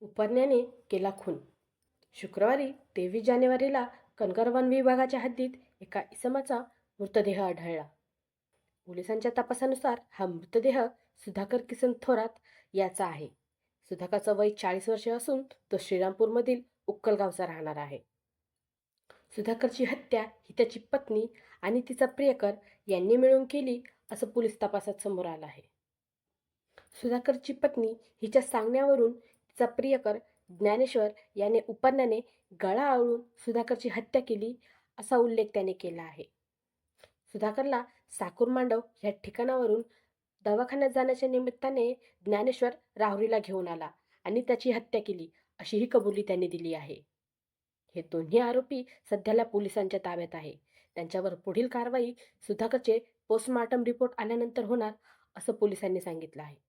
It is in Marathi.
उपरण्याने केला खून. शुक्रवारी 23 जानेवारीला कणकर वन विभागाच्या हद्दीत एका इसमाचा मृतदेह आढळला. पोलिसांच्या तपासानुसार हा मृतदेह सुधाकर किसन थोरात याचा आहे. सुधाकरचं वय 40 वर्षे असून तो श्रीरामपूरमधील उक्कल गावचा राहणार आहे. सुधाकरची हत्या ही त्याची पत्नी आणि तिचा प्रियकर यांनी मिळून केली असं पोलीस तपासात समोर आलं आहे. सुधाकरची पत्नी हिच्या सांगण्यावरून तिचा प्रियकर ज्ञानेश्वर याने उपरण्याने गळा आवळून सुधाकरची हत्या केली असा उल्लेख त्याने केला आहे. सुधाकरला साकूर मांडव या ठिकाणावरून दवाखान्यात जाण्याच्या निमित्ताने ज्ञानेश्वर राहुरीला घेऊन आला आणि त्याची हत्या केली अशीही कबुली त्यांनी दिली आहे. हे दोन्ही आरोपी सध्याला पोलिसांच्या ताब्यात आहे. त्यांच्यावर पुढील कारवाई सुधाकरचे पोस्टमॉर्टम रिपोर्ट आल्यानंतर होणार असं पोलिसांनी सांगितलं आहे.